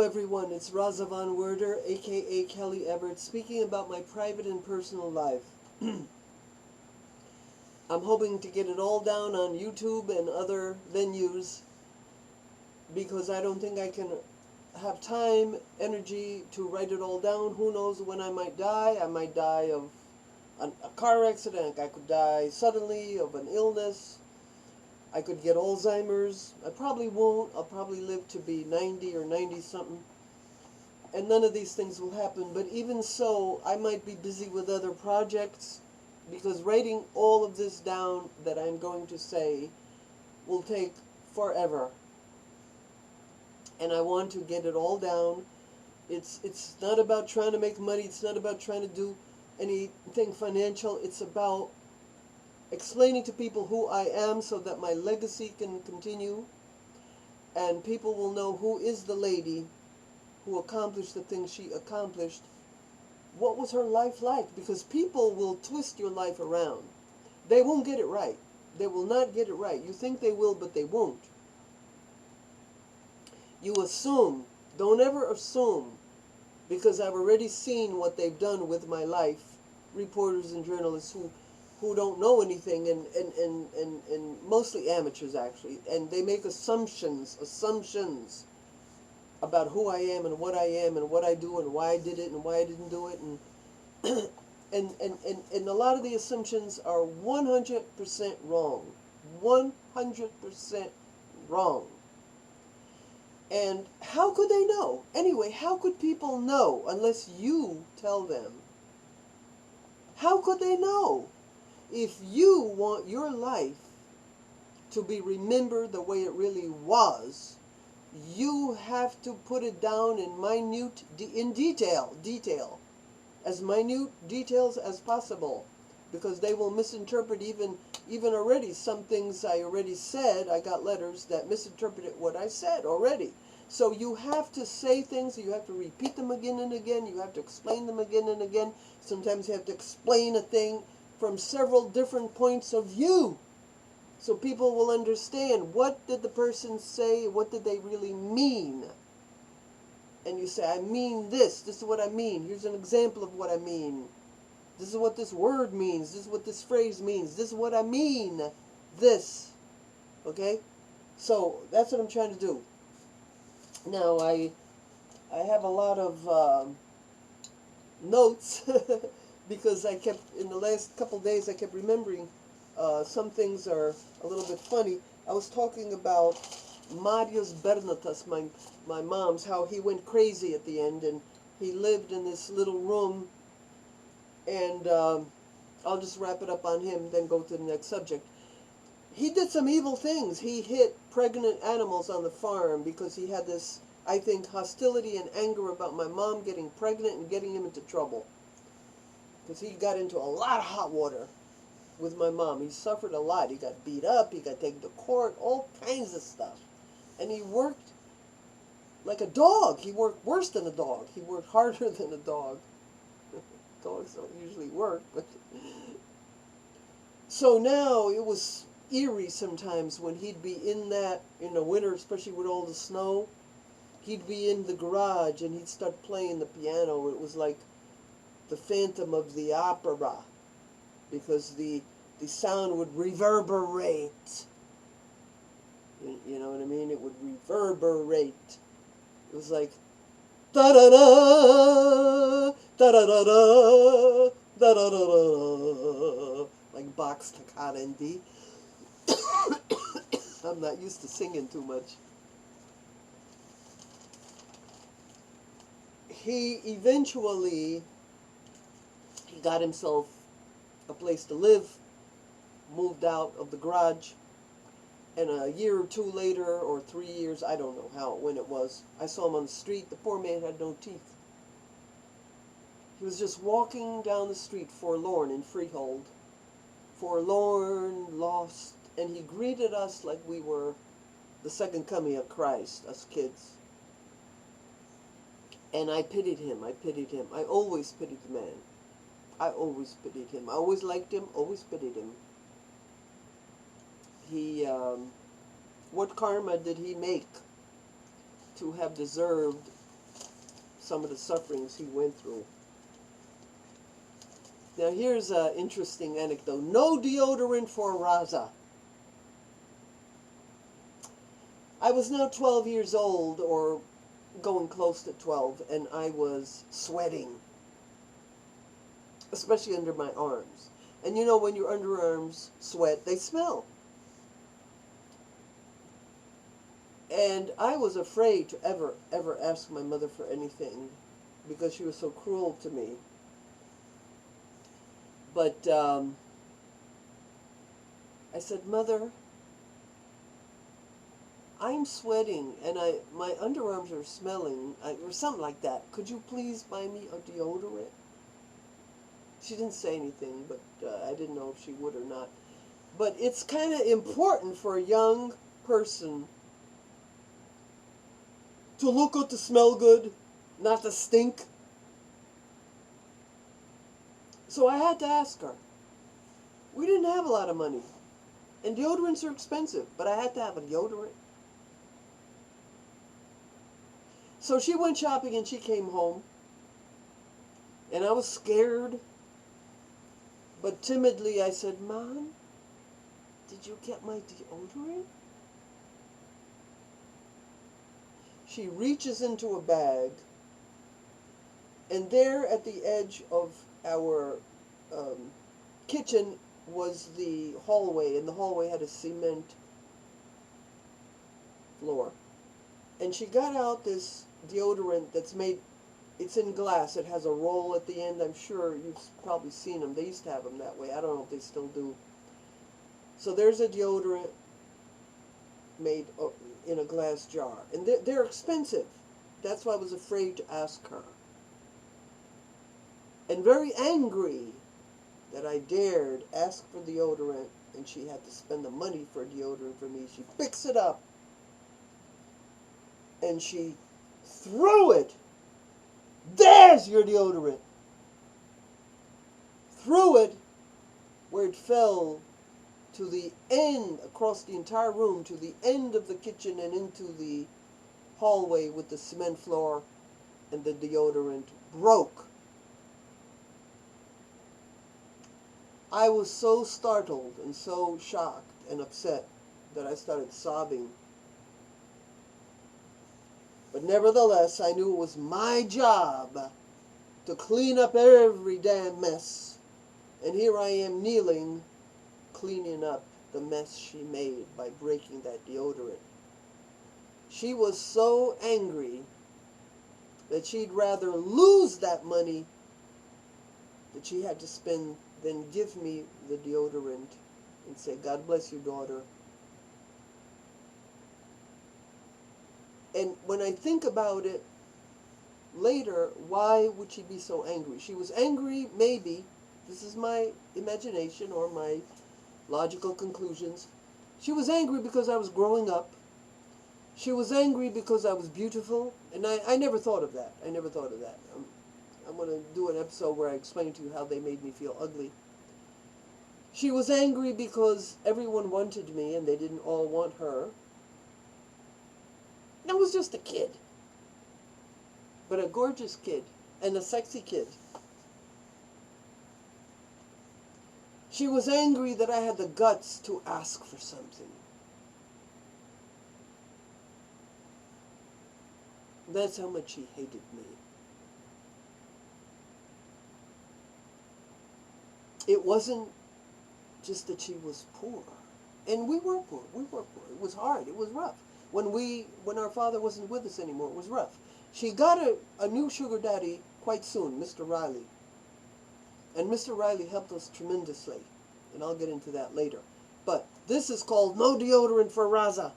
everyone, it's Raza Von Werder, aka Kelly Everett, speaking about my private and personal life. I'm hoping to get it all down on YouTube and other venues because I don't think I can have time, energy to write it all down. Who knows when I might die? I might die of a car accident. I could die suddenly of an illness. I could get Alzheimer's. I probably won't. I'll probably live to be 90 or 90 something. And none of these things will happen. But even so, I might be busy with other projects because writing all of this down that I'm going to say will take forever. And I want to get it all down. It's not about trying to make money. It's not about trying to do anything financial. It's about explaining to people who I am so that my legacy can continue and people will know who is the lady who accomplished the things she accomplished. What was her life like? Because people will twist your life around. They won't get it right. They will not get it right. You think they will, but they won't. You assume. Don't ever assume, because I've already seen what they've done with my life. Reporters and journalists who don't know anything, and mostly amateurs actually, and they make assumptions about who I am and what I am and what I do and why I did it and why I didn't do it, and a lot of the assumptions are 100% wrong. 100% wrong. And how could they know? Anyway, how could people know unless you tell them? How could they know? If you want your life to be remembered the way it really was, you have to put it down in detail, as minute details as possible, because they will misinterpret even already some things I already said. I got letters that misinterpreted what I said already. So you have to say things, you have to repeat them again and again, you have to explain them again and again. Sometimes you have to explain a thing from several different points of view, so people will understand what did the person say, what did they really mean. And you say, I mean this is what I mean, here's an example of what I mean, this is what this word means, this is what this phrase means, this is what I mean, this. Okay? So that's what I'm trying to do. Now I have a lot of notes because I kept, in the last couple days, I kept remembering some things are a little bit funny. I was talking about Marius Bernatas, my mom's, how he went crazy at the end, and he lived in this little room, and I'll just wrap it up on him, then go to the next subject. He did some evil things. He hit pregnant animals on the farm because he had this, I think, hostility and anger about my mom getting pregnant and getting him into trouble. Because he got into a lot of hot water with my mom. He suffered a lot. He got beat up. He got taken to court. All kinds of stuff. And he worked like a dog. He worked worse than a dog. He worked harder than a dog. Dogs don't usually work. But so now it was eerie sometimes when he'd be in the winter, especially with all the snow. He'd be in the garage and he'd start playing the piano. It was like the Phantom of the Opera, because the sound would reverberate. You know what I mean? It would reverberate. It was like da da da da da da da da da da, like Bach staccato in D. I'm not used to singing too much. He eventually got himself a place to live, moved out of the garage, and a year or two later, or 3 years, I don't know when it was, I saw him on the street. The poor man had no teeth. He was just walking down the street, forlorn in Freehold. Forlorn, lost, and he greeted us like we were the second coming of Christ, us kids. And I pitied him. I always pitied the man. I always pitied him. I always liked him, always pitied him. He, what karma did he make to have deserved some of the sufferings he went through. Now here's an interesting anecdote. No deodorant for Rasa. I was now 12 years old, or going close to 12, and I was sweating, especially under my arms. And you know, when your underarms sweat, they smell. And I was afraid to ever ask my mother for anything because she was so cruel to me. But I said, Mother, I'm sweating and my underarms are smelling, or something like that. Could you please buy me a deodorant? She didn't say anything, but I didn't know if she would or not. But it's kind of important for a young person to look good, to smell good, not to stink. So I had to ask her. We didn't have a lot of money. And deodorants are expensive, but I had to have a deodorant. So she went shopping and she came home. And I was scared. But timidly I said, Mom, did you get my deodorant? She reaches into a bag, and there at the edge of our kitchen was the hallway, and the hallway had a cement floor. And she got out this deodorant that's made, it's in glass, it has a roll at the end. I'm sure you've probably seen them. They used to have them that way. I don't know if they still do. So there's a deodorant made in a glass jar. And they're expensive. That's why I was afraid to ask her. And very angry that I dared ask for deodorant and she had to spend the money for deodorant for me, she picks it up and she threw it. There's your deodorant. Threw it where it fell to the end, across the entire room, to the end of the kitchen and into the hallway with the cement floor, and the deodorant broke. I was so startled and so shocked and upset that I started sobbing. But nevertheless, I knew it was my job to clean up every damn mess. And here I am kneeling, cleaning up the mess she made by breaking that deodorant. She was so angry that she'd rather lose that money that she had to spend than give me the deodorant and say, God bless you, daughter. And when I think about it later, why would she be so angry? She was angry, maybe, this is my imagination or my logical conclusions. She was angry because I was growing up. She was angry because I was beautiful. And I never thought of that. I never thought of that. I'm going to do an episode where I explain to you how they made me feel ugly. She was angry because everyone wanted me and they didn't all want her. I was just a kid. But a gorgeous kid and a sexy kid. She was angry that I had the guts to ask for something. That's how much she hated me. It wasn't just that she was poor. And we were poor. We were poor. It was hard. It was rough. When our father wasn't with us anymore, it was rough. She got a new sugar daddy quite soon, Mr. Riley. And Mr. Riley helped us tremendously. And I'll get into that later. But this is called No Deodorant for Rasa.